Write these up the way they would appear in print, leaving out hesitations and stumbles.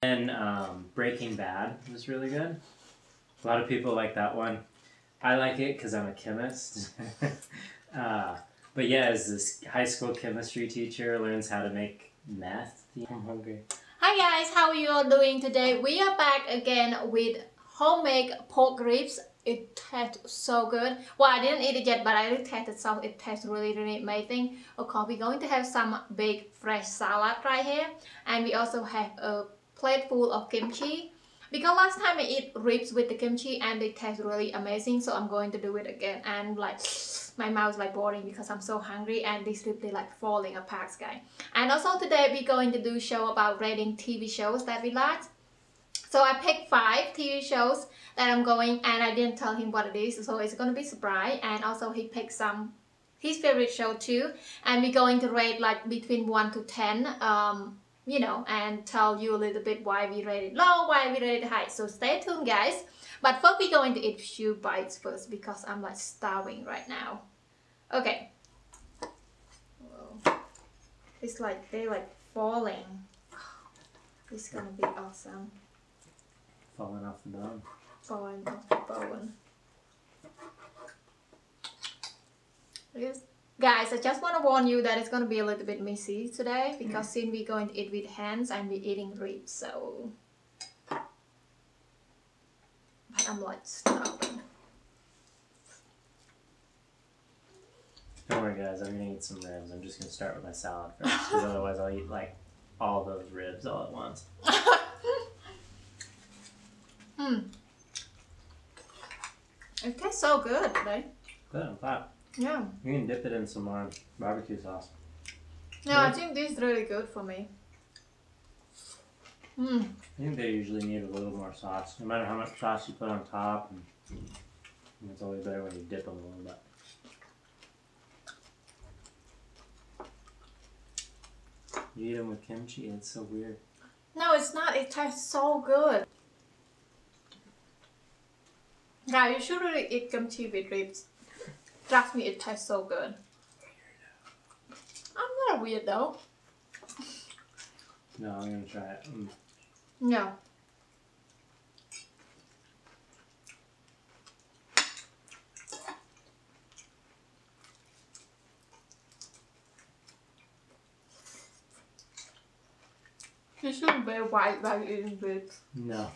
And Breaking Bad was really good. A lot of people like that one. I like it because I'm a chemist. But yeah, as this high school chemistry teacher learns how to make meth. I'm hungry. Hi guys, how are you all doing today? We are back again with homemade pork ribs. It tastes so good. Well, I didn't eat it yet, but I already tasted some. It tastes really amazing. Of course, we're going to have some big fresh salad right here. And we also have a plate full of kimchi. Because last time I ate ribs with the kimchi and they taste really amazing. So I'm going to do it again. And like, my mouth is like boring because I'm so hungry. And these ribs, they're like falling apart, guys. And also today we're going to do a show about rating TV shows that we like. So I picked 5 TV shows that I'm going, and I didn't tell him what it is, so it's gonna be a surprise. And also he picked some his favorite show too, and we're going to rate like between 1 to 10, you know, and tell you a little bit why we rated low, why we rated high. So stay tuned, guys. But first we're going to eat a few bites first because I'm like starving right now. Okay. Whoa. It's like they're like falling. It's gonna be awesome. Falling off the bone. Falling off the bone. Yes. Guys, I just want to warn you that it's going to be a little bit messy today because since we're going to eat with hands and we're eating ribs, so... But I'm like starving. Don't worry guys, I'm going to eat some ribs. I'm just going to start with my salad first because otherwise I'll eat like all those ribs all at once. It tastes so good today. Good, I'm glad. Yeah. You can dip it in some more barbecue sauce. Yeah, I think this is really good for me. I think they usually need a little more sauce. No matter how much sauce you put on top, and it's always better when you dip them a little bit. You eat them with kimchi, it's so weird. No, it's not. It tastes so good. Guys, you should really eat kimchi with ribs. Trust me, it tastes so good. I'm not a weirdo. No, I'm gonna try it. No. You shouldn't be white while eating ribs. No.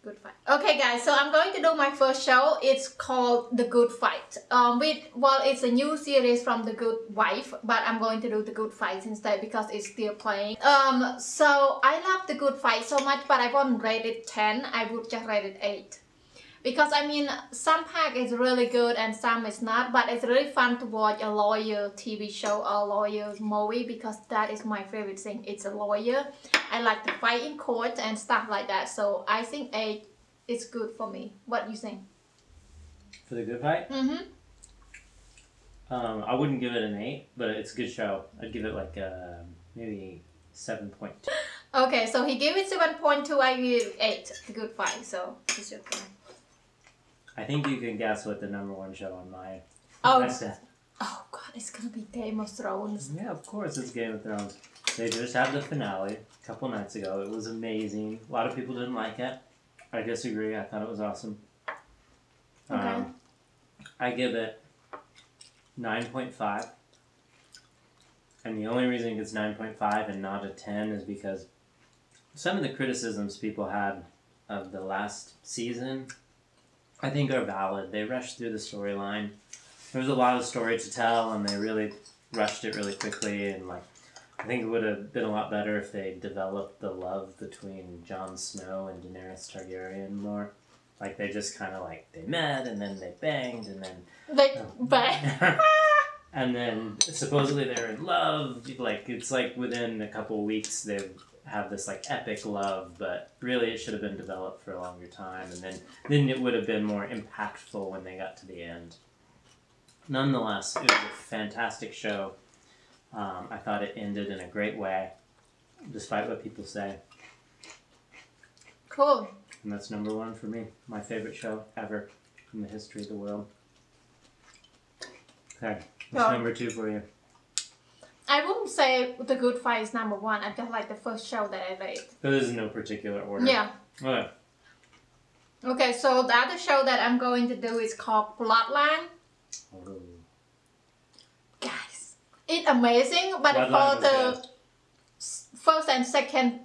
Good Fight. Okay guys, so I'm going to do my first show. It's called The Good Fight. Well, it's a new series from The Good Wife, but I'm going to do The Good Fight instead because it's still playing. So I love The Good Fight so much, but I won't rate it 10. I would just rate it 8. Because I mean, some part is really good and some is not, but it's really fun to watch a lawyer TV show or lawyer movie because that is my favorite thing. It's a lawyer. I like to fight in court and stuff like that. So I think 8 is good for me. What do you think? For The Good Fight? I wouldn't give it an 8, but it's a good show. I'd give it like maybe 7.2. Okay, so he gave it 7.2. I give it 8. The Good Fight. So it's your turn. I think you can guess what the #1 show on my list is. Oh god, it's gonna be Game of Thrones. Yeah, of course it's Game of Thrones. They just had the finale a couple nights ago. It was amazing. A lot of people didn't like it. I disagree. I thought it was awesome. Okay. I give it 9.5. And the only reason it gets 9.5 and not a 10 is because some of the criticisms people had of the last season I think are valid. They rushed through the storyline. There was a lot of story to tell, and they really rushed it really quickly. And like, I think it would have been a lot better if they developed the love between Jon Snow and Daenerys Targaryen more. Like they just kind of like they met and then they banged and then they banged. And then supposedly they're in love. Like it's like within a couple of weeks they have this like epic love, but really it should have been developed for a longer time, and then it would have been more impactful when they got to the end. Nonetheless, it was a fantastic show. I thought it ended in a great way, despite what people say. Cool. And that's #1 for me. My favorite show ever in the history of the world. Okay, what's #2 for you? I wouldn't say The Good Fight is number one. I just like the first show that I rate. So this is no particular order. Yeah. Okay. Okay, so the other show that I'm going to do is called Bloodline. Oh. Guys, it's amazing, but Bloodline for the first and second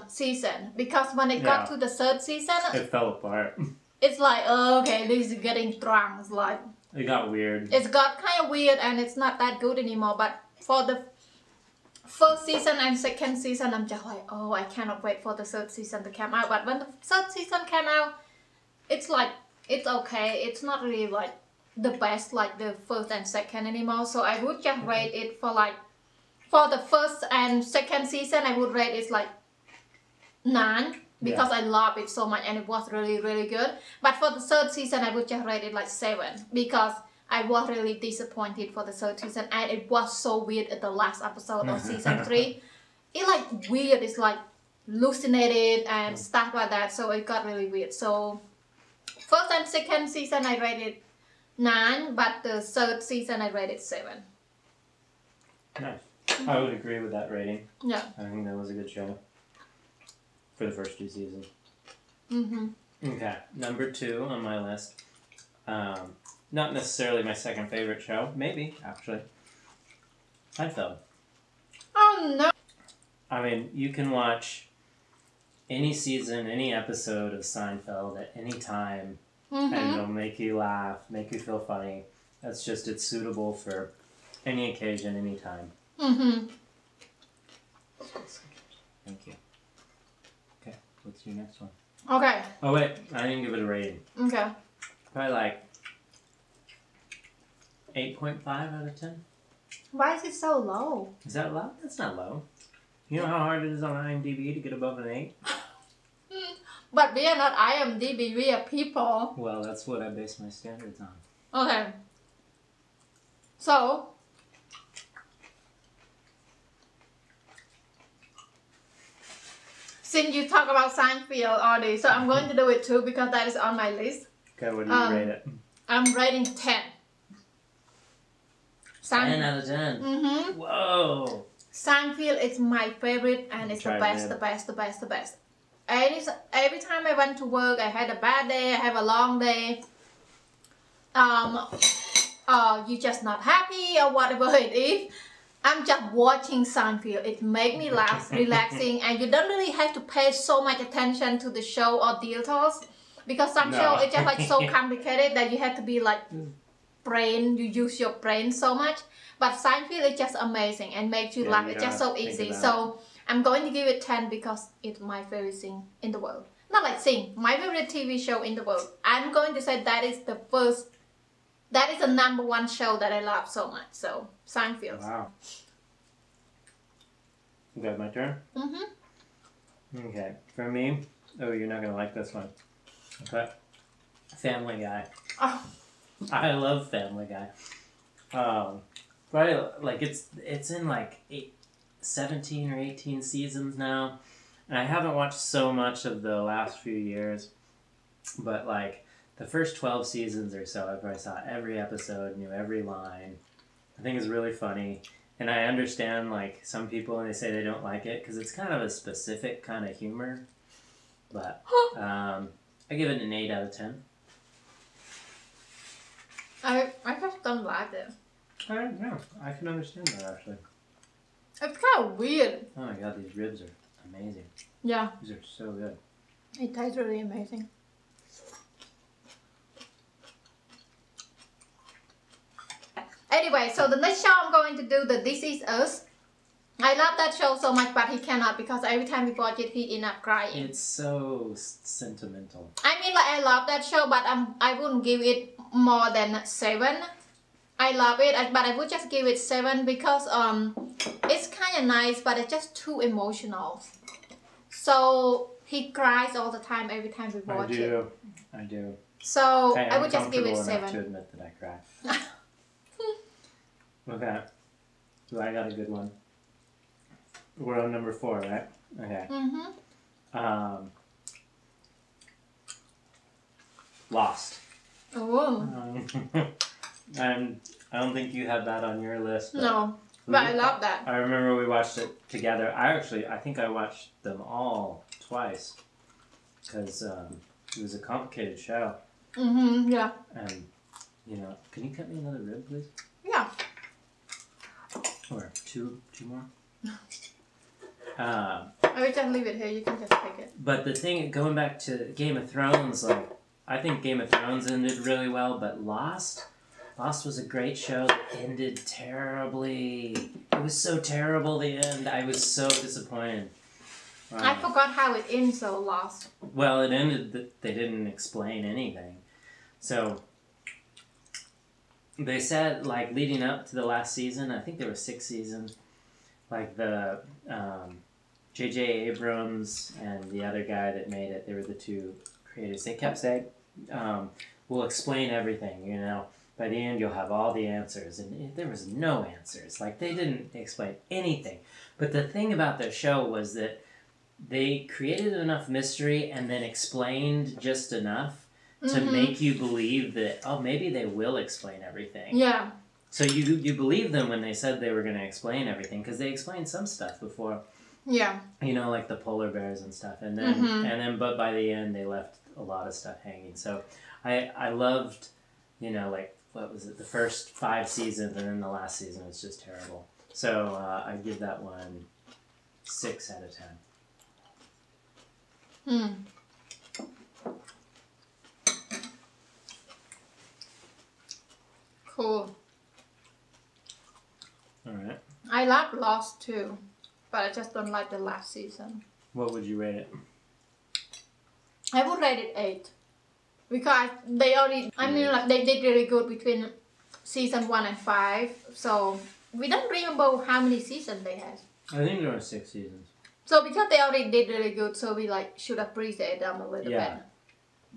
season, because when it got to the third season, it fell apart. It's like, oh, okay, this is getting drunk. It's like it got weird. It's got kind of weird, and it's not that good anymore. But for the first season and second season, I'm just like, oh, I cannot wait for the third season to come out. But when the third season came out, it's like, it's okay. It's not really like the best like the first and second anymore. So I would just rate it for like, for the first and second season, I would rate it like 9 because I love it so much and it was really, really good. But for the third season, I would just rate it like 7 because I was really disappointed for the third season and it was so weird at the last episode of season 3. It like weird, it's like hallucinated and stuff like that, so it got really weird. So first and second season I rated 9, but the third season I rated 7. Nice. I would agree with that rating. Yeah. I think that was a good show for the first 2 seasons. Okay, number 2 on my list. Not necessarily my second favorite show. Maybe, actually. Seinfeld. Oh no! I mean, you can watch any season, any episode of Seinfeld at any time, and it'll make you laugh, make you feel funny. That's just, it's suitable for any occasion, any time. Thank you. Okay, what's your next one? Okay. Oh wait, I didn't give it a rating. Okay. Probably like 8.5 out of 10. Why is it so low? Is that low? That's not low. You know how hard it is on IMDb to get above an 8? But we are not IMDb, we are people. Well, that's what I base my standards on. Okay. So, since you talk about Seinfeld already, so I'm going to do it too because that is on my list. Okay, what do you rate it? I'm rating 10. 10 out of 10. Whoa! Seinfeld is my favorite and it's the best, the best, the best, the best. Every time I went to work, I had a bad day, I have a long day. You're just not happy or whatever it is. I'm just watching Seinfeld. It makes me laugh, relaxing, and you don't really have to pay so much attention to the show or details because some show it's just like so complicated that you have to be like brain. You use your brain so much. But Seinfeld is just amazing and makes you laugh. It's just so easy. So I'm going to give it 10 because it's my favorite thing in the world. Not like thing, my favorite TV show in the world. I'm going to say that is the first. That is the number 1 show that I love so much. So, Seinfeld. Wow. Okay, my turn? Okay, for me, oh, you're not going to like this one. Okay. Family Guy. Oh. I love Family Guy. Probably, like, it's in, like, 17 or 18 seasons now. And I haven't watched so much of the last few years. But, like, the first 12 seasons or so, I probably saw every episode, knew every line. I think it's really funny. And I understand, like, some people when they say they don't like it, because it's kind of a specific kind of humor. But I give it an 8 out of 10. I just don't like it. Yeah, I can understand that, actually. It's kind of weird. Oh my god, these ribs are amazing. Yeah. These are so good. It tastes really amazing. Anyway, so the next show I'm going to do the This Is Us. I love that show so much, but he cannot because every time we watch it, he ends up crying. It's so sentimental. I mean, like, I love that show, but I wouldn't give it more than 7. I love it, but I would just give it 7 because it's kind of nice, but it's just too emotional. So he cries all the time every time we watch it. I do. So I would just give it 7. To admit that I cry. Okay. So I got a good one. We're on number 4, right? Okay. Lost. Oh. I don't think you have that on your list. But No. But I love that. I remember we watched it together. I think I watched them all twice because it was a complicated show. Yeah. And you know, can you cut me another rib, please? Yeah. Or two more. I will just leave it here. You can just take it. But the thing, going back to Game of Thrones, like I think Game of Thrones ended really well, but Lost was a great show that ended terribly. It was so terrible, the end. I was so disappointed. I forgot how it ends, so Lost. Well, it ended that they didn't explain anything. So, they said, like, leading up to the last season, I think there were 6 seasons, like the J.J. Abrams and the other guy that made it, they were the 2 creators. They kept saying, we'll explain everything, you know. By the end, you'll have all the answers. And there was no answers. Like, they didn't explain anything. But the thing about their show was that they created enough mystery and then explained just enough to make you believe that, oh, maybe they will explain everything. Yeah. So you believe them when they said they were going to explain everything, because they explained some stuff before. Yeah. You know, like the polar bears and stuff. And then, but by the end, they left a lot of stuff hanging. So I loved, you know, like, what was it, the first 5 seasons, and then the last season was just terrible. So I give that one 6 out of 10. Cool. Alright. I like Lost too, but I just don't like the last season. What would you rate it? I would rate it 8. Because they already, I mean, like, they did really good between season 1 and 5. So, we don't remember how many seasons they had. I think there were 6 seasons. So, because they already did really good, so we, like, should appreciate them a little bit. Yeah.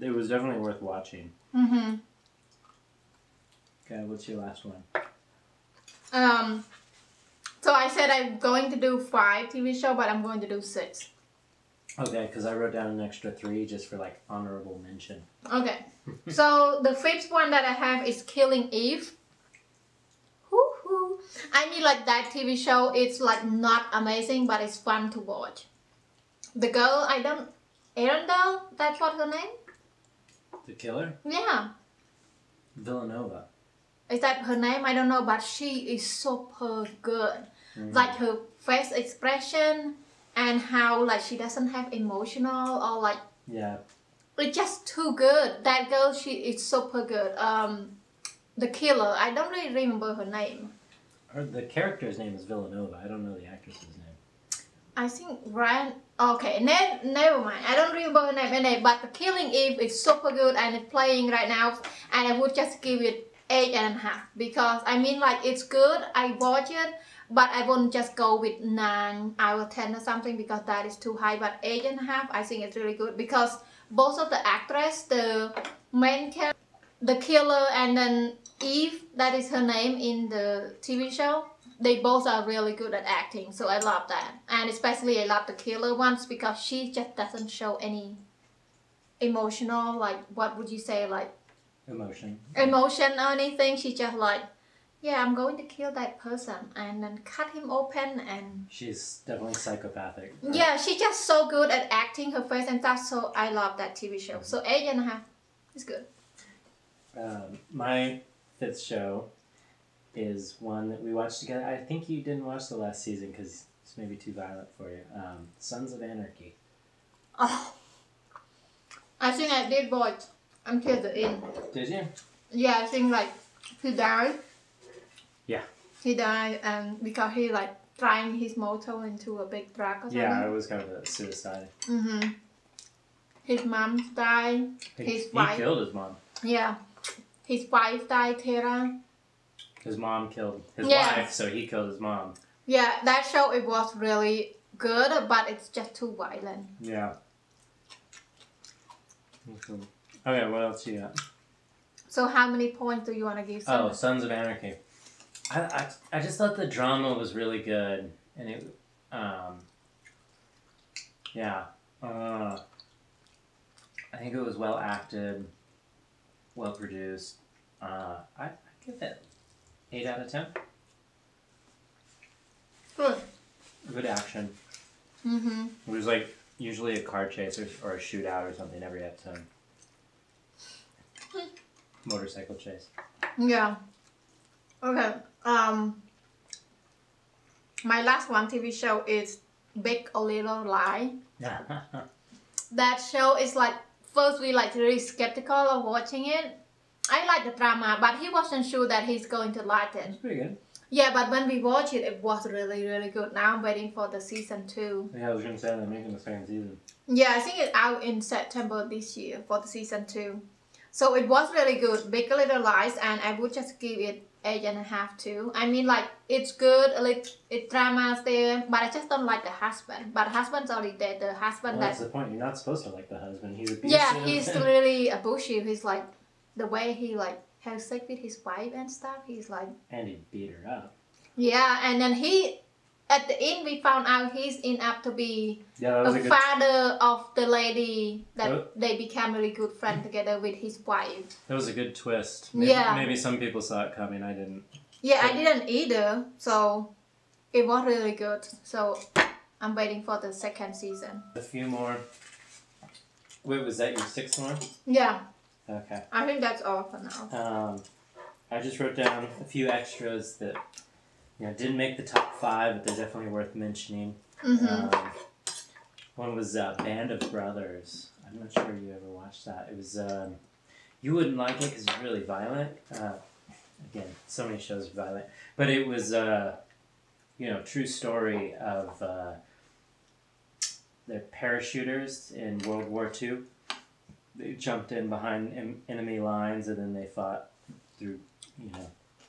It was definitely worth watching. Okay, what's your last one? So, I said I'm going to do 5 TV shows, but I'm going to do 6. Okay, because I wrote down an extra 3 just for, like, honorable mention. Okay. So, the 5th one that I have is Killing Eve. Woohoo! I mean, like, that TV show, it's, like, not amazing, but it's fun to watch. The girl, Arundel, that's what her name? The killer? Yeah. Villanova. Is that her name? I don't know, but she is super good. Like, her face expression and how, like, she doesn't have emotional or, like... Yeah. It's just too good. That girl, she is super good. The killer, I don't really remember her name. The character's name is Villanova. I don't know the actress's name. I think Ryan... Okay, never mind. I don't remember her name, but The Killing Eve is super good and it's playing right now. And I would just give it 8.5. Because, I mean, like, it's good. I watch it. But I won't just go with 9 out of 10 or something because that is too high. But 8.5, I think it's really good because both of the actress, the main character, the killer, and then Eve, that is her name in the TV show, they both are really good at acting. So I love that. And especially I love the killer ones because she just doesn't show any emotional, like, what would you say, like... Emotion or anything. She just like... Yeah, I'm going to kill that person and then cut him open and... She's definitely psychopathic. Yeah, she's just so good at acting her face and stuff, so I love that TV show. So 8.5 is good. My 5th show is one that we watched together. I think you didn't watch the last season because it's maybe too violent for you. Sons of Anarchy. Oh, I think I did watch until the end. Did you? Yeah, I think like he died. Yeah. He died because he like trying his motor into a big truck or something. Yeah, it was kind of a suicide. His mom died. His wife. He killed his mom. Yeah. His wife died, Tara. His mom killed his wife, so he killed his mom. Yeah, that show, it was really good, but it's just too violent. Yeah. Okay, what else you got? So how many points do you want to give? Oh, Sons of Anarchy. I just thought the drama was really good, and it, yeah, I think it was well acted, well produced. I give it 8 out of 10. Good. Good action. Mm-hmm. It was like usually a car chase or a shootout or something every episode. Motorcycle chase. Yeah. Okay. My last one TV show is Big a Little Lie. That show is like, first we like really skeptical of watching it. I like the drama, but he wasn't sure that he's going to like it. It's pretty good. Yeah, but when we watched it, it was really, really good. Now I'm waiting for the season 2. Yeah, I was gonna say they're making the second season. Yeah, I think it's out in September this year for the season 2. So it was really good, Big Little Lies, and I would just give it 8.5 too. I mean, like, it's good, it drama's there, but I just don't like the husband. But the husband's already dead. The husband That's the point. You're not supposed to like the husband. He's abusive. Yeah, he's really abusive. He's like, the way he like has sex with his wife and stuff, he's like... And he beat her up. Yeah, and then at the end we found out he's in up to be a father of the lady that they became really good friends together with his wife. That was a good twist. Maybe some people saw it coming. I didn't. Yeah, I didn't either. So it was really good. So I'm waiting for the second season. A few more. Wait, was that your 6th one? Yeah. Okay. I think that's all for now. I just wrote down a few extras that didn't make the top 5, but they're definitely worth mentioning. One was Band of Brothers. I'm not sure you ever watched that. It was you wouldn't like it because it's really violent. Again, so many shows are violent, but it was true story of they're parachuters in World War II. They jumped in behind enemy lines and then they fought through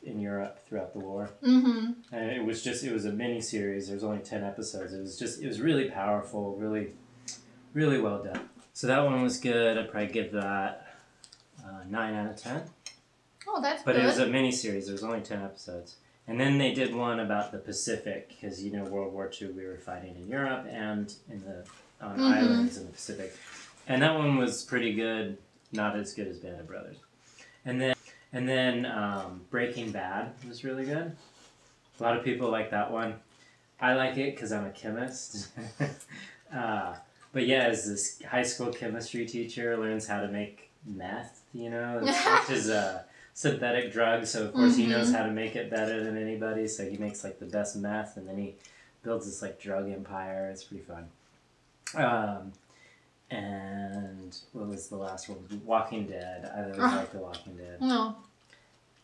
in Europe throughout the war. And it was a mini series. There was only 10 episodes. It was really powerful, really, really well done. So that one was good. I'd probably give that 9 out of 10. Oh, that's good. But it was a mini series. There was only 10 episodes. And then they did one about the Pacific, because World War II we were fighting in Europe and on islands in the Pacific. And that one was pretty good. Not as good as Band of Brothers. And then Breaking Bad was really good. A lot of people like that one. I like it because I'm a chemist. But yeah, as this high school chemistry teacher learns how to make meth, which is a synthetic drug. So of course he knows how to make it better than anybody. So he makes like the best meth, and then he builds this like drug empire. It's pretty fun. And what was the last one? Walking Dead. I always like The Walking Dead. No.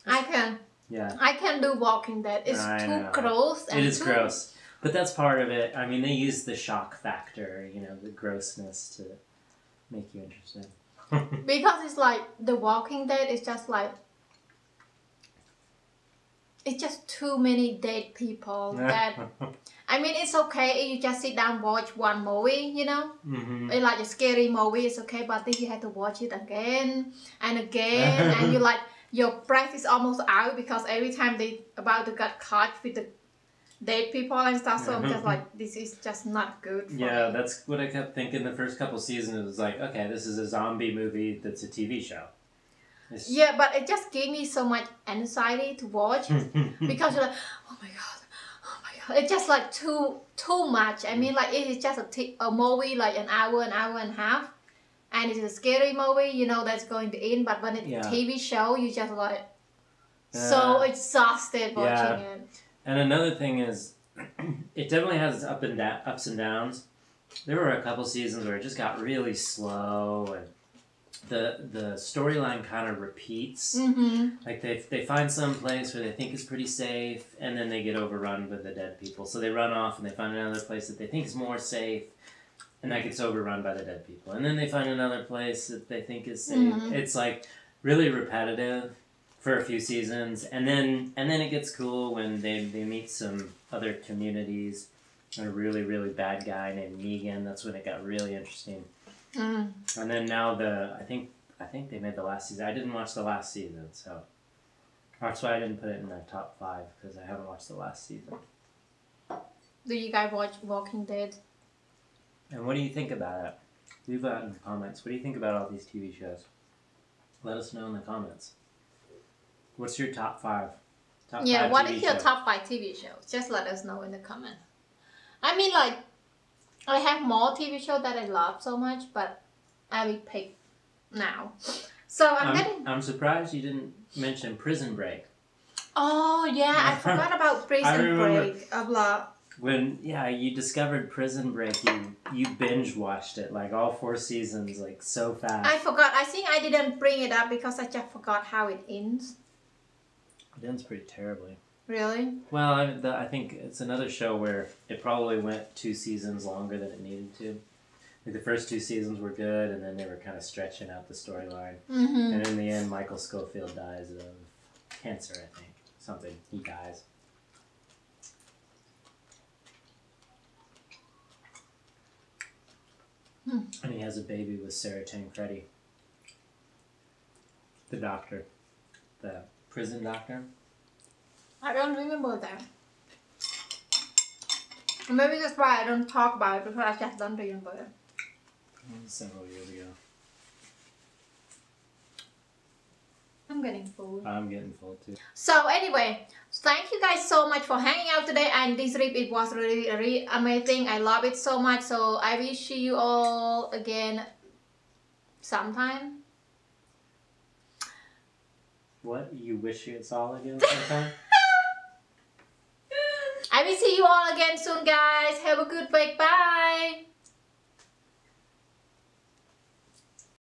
I can. Yeah. I can do Walking Dead. It's too gross. It is gross. But that's part of it. I mean, they use the shock factor, the grossness to make you interested. Because it's like, The Walking Dead is just like... It's just too many dead people that... I mean, it's okay if you just sit down and watch one movie, It's like a scary movie, it's okay, but then you have to watch it again and again, and you like, your breath is almost out because every time they about to get caught with the dead people and stuff, so I'm just like, this is just not good for me. That's what I kept thinking the first couple seasons. It was like, okay, this is a zombie movie that's a TV show. Yeah, but it just gave me so much anxiety to watch because you're like, oh my god. It's just like too much. I mean, like it is just a movie like an hour and a half, and it's a scary movie, that's going to end. But when it's a TV show, you just like so exhausted watching it. And another thing is, it definitely has its ups and downs. There were a couple seasons where it just got really slow and the storyline kind of repeats. Like they find some place where they think is pretty safe, and then they get overrun with the dead people. So they run off and they find another place that they think is more safe, and that gets overrun by the dead people. And then they find another place that they think is safe. It's like really repetitive for a few seasons, and then it gets cool when they meet some other communities. A really, really bad guy named Negan. That's when it got really interesting. And then now I think they made the last season. I didn't watch the last season, so that's why I didn't put it in the top 5, because I haven't watched the last season. Do you guys watch Walking Dead? And what do you think about it? Leave that in the comments. What do you think about all these TV shows? Let us know in the comments. What's your top 5? What is your top 5 TV shows? Just let us know in the comments. I mean, like, I have more TV shows that I love so much, but I will pick now. So I'm surprised you didn't mention Prison Break. Oh yeah, I forgot about Prison Break a lot. When you discovered Prison Break, you binge watched it like all 4 seasons like so fast. I forgot. I think I didn't bring it up because I just forgot how it ends. It ends pretty terribly. Really? Well, I think it's another show where it probably went 2 seasons longer than it needed to. Like the first 2 seasons were good, and then they were kind of stretching out the storyline. Mm-hmm. And in the end, Michael Scofield dies of cancer, I think. Something. He dies. And he has a baby with Sarah Tancredi. The doctor. The prison doctor. I don't remember that. Maybe that's why I don't talk about it, because I just don't remember it. Several years ago. I'm getting full. I'm getting full too. So anyway, thank you guys so much for hanging out today, and this rib, it was really, really amazing. I love it so much, so I will see you all again sometime. What? You wish you saw again sometime? I will see you all again soon, guys. Have a good week. Bye.